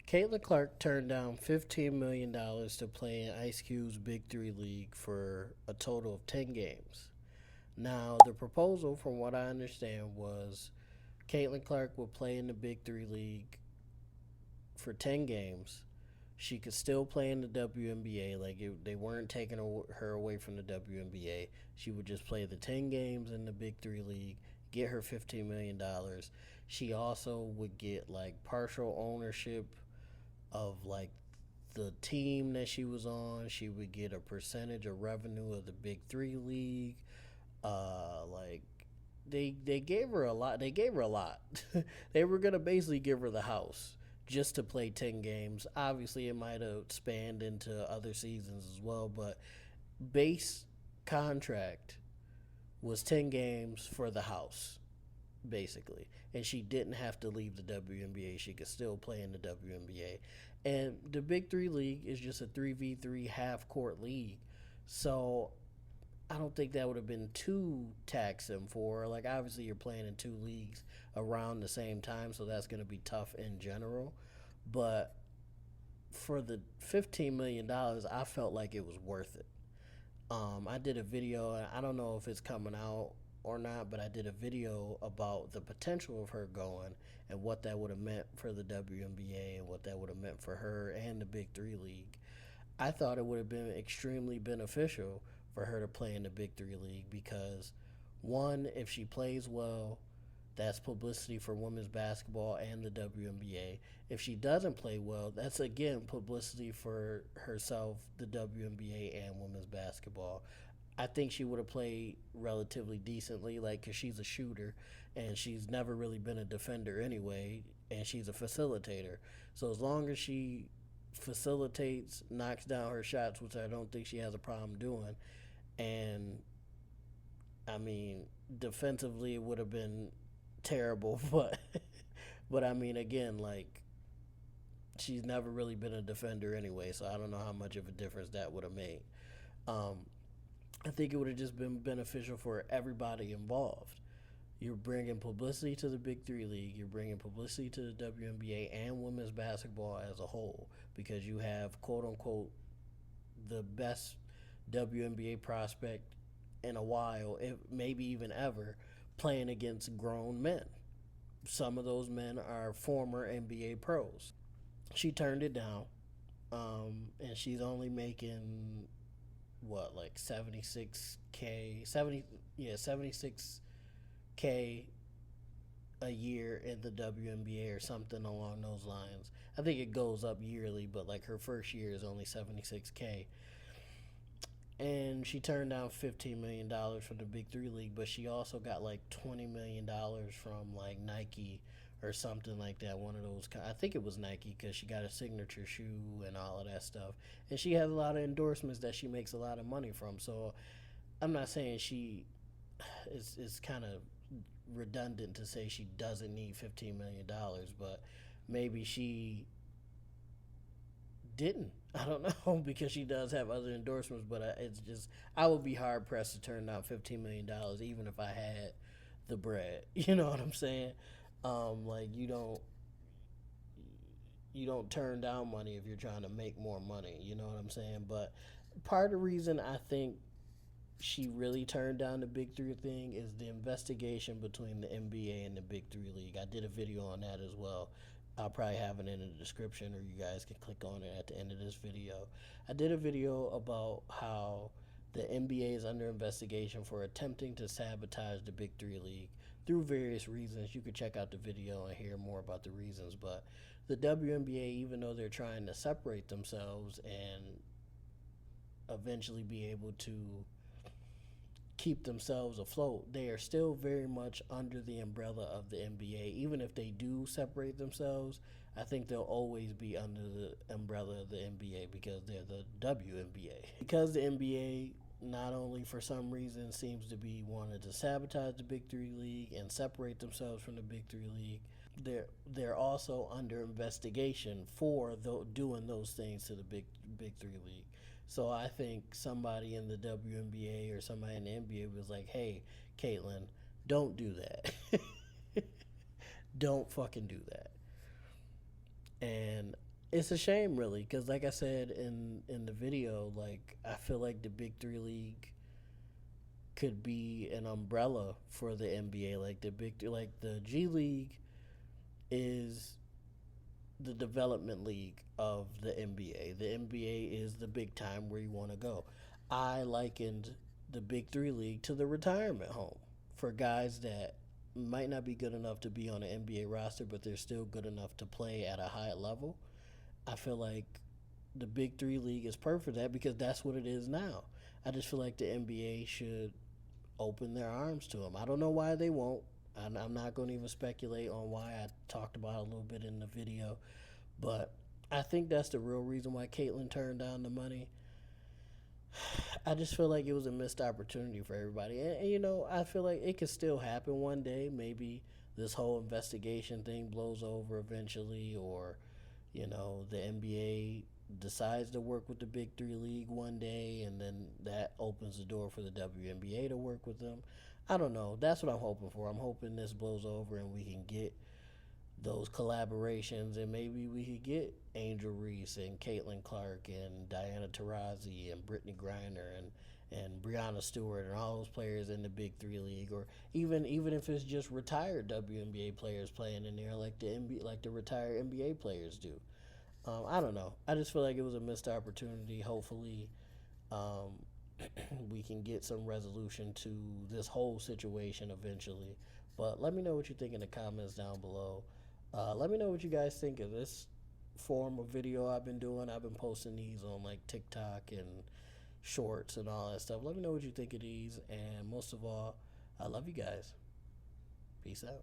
Caitlin Clark turned down $15 million to play in Ice Cube's Big Three League for a total of 10 games. Now, the proposal, from what I understand, was Caitlin Clark would play in the Big Three League for 10 games. She could still play in the WNBA. They weren't taking her away from the WNBA. She would just play the 10 games in the Big Three League, get her $15 million. She also would get like partial ownership of like the team that she was on. She would get a percentage of revenue of the Big Three League. Like they gave her a lot. They gave her a lot. They were gonna basically give her the house just to play 10 games. Obviously, it might have spanned into other seasons as well, but base contract was 10 games for the house basically, and she didn't have to leave the WNBA. She could still play in the WNBA, and the Big Three League is just a 3v3 half court league, so I don't think that would have been too taxing for her. Like, obviously, you're playing in two leagues around the same time, so that's going to be tough in general. But for the $15 million, I felt like it was worth it. I did a video. I don't know if it's coming out or not, but I did a video about the potential of her going and what that would have meant for the WNBA and what that would have meant for her and the Big Three League. I thought it would have been extremely beneficial for her to play in the Big Three League because, one, if she plays well, that's publicity for women's basketball and the WNBA. If she doesn't play well, that's again publicity for herself, the WNBA, and women's basketball. I think she would have played relatively decently, like, because she's a shooter and she's never really been a defender anyway, and she's a facilitator. So as long as she facilitates, knocks down her shots, which I don't think she has a problem doing, and I mean, defensively it would have been terrible, but I mean, again, like, she's never really been a defender anyway, so I don't know how much of a difference that would have made. Um, I think it would have just been beneficial for everybody involved. You're bringing publicity to the Big Three League. You're bringing publicity to the WNBA and women's basketball as a whole because you have, quote unquote, the best WNBA prospect in a while, if maybe even ever, playing against grown men. Some of those men are former NBA pros. She turned it down, and she's only making what, like 76K, 76K a year in the WNBA or something along those lines. I think it goes up yearly, but like her first year is only 76K. And she turned down $15 million from the Big Three League, but she also got like $20 million from like Nike or something like that. One of those, I think it was Nike, because she got a signature shoe and all of that stuff. And she has a lot of endorsements that she makes a lot of money from. So I'm not saying she is kind of redundant to say she doesn't need $15 million, but maybe she didn't. I don't know because she does have other endorsements, but it's just I would be hard pressed to turn down $15 million even if I had the bread. You know what I'm saying? Like, you don't turn down money if you're trying to make more money. You know what I'm saying? But part of the reason I think she really turned down the Big Three thing is the investigation between the NBA and the Big Three League. I did a video on that as well. I'll probably have it in the description, or you guys can click on it at the end of this video. I did a video about how the NBA is under investigation for attempting to sabotage the Big Three League through various reasons. You could check out the video and hear more about the reasons. But the WNBA, even though they're trying to separate themselves and eventually be able to keep themselves afloat, they are still very much under the umbrella of the NBA. Even if they do separate themselves, I think they'll always be under the umbrella of the NBA because they're the WNBA. Because the NBA not only for some reason seems to be wanting to sabotage the Big Three League and separate themselves from the Big Three League, they're also under investigation for doing those things to the Big Three League. So I think somebody in the WNBA or somebody in the NBA was like, "Hey, Caitlin, don't do that. Don't fucking do that." And It's a shame, really, because like I said in the video, like I feel like the Big Three League could be an umbrella for the NBA. Like like the G League is the development league of the NBA. The NBA is the big time where you want to go. I likened the Big Three League to the retirement home for guys that might not be good enough to be on an NBA roster, but they're still good enough to play at a high level. I feel like the Big Three League is perfect for that because that's what it is now. I just feel like the NBA should open their arms to them. I don't know why they won't. I'm not going to even speculate on why. I talked about it a little bit in the video, but I think that's the real reason why Caitlyn turned down the money. I just feel like it was a missed opportunity for everybody. And you know, I feel like it could still happen one day. Maybe this whole investigation thing blows over eventually, or, you know, the NBA decides to work with the Big Three League one day, and then that opens the door for the WNBA to work with them. I don't know. That's what I'm hoping for. I'm hoping this blows over and we can get those collaborations, and maybe we could get Angel Reese and Caitlin Clark and Diana Taurasi and Brittany Griner and Brianna Stewart and all those players in the Big Three League, or even if it's just retired WNBA players playing in there, like the NBA, like the retired NBA players do. I don't know. I just feel like it was a missed opportunity. Hopefully, um, we can get some resolution to this whole situation eventually. But let me know what you think in the comments down below. Let me know what you guys think of this form of video I've been doing. I've been posting these on like TikTok and shorts and all that stuff. Let me know what you think of these. And most of all, I love you guys. Peace out.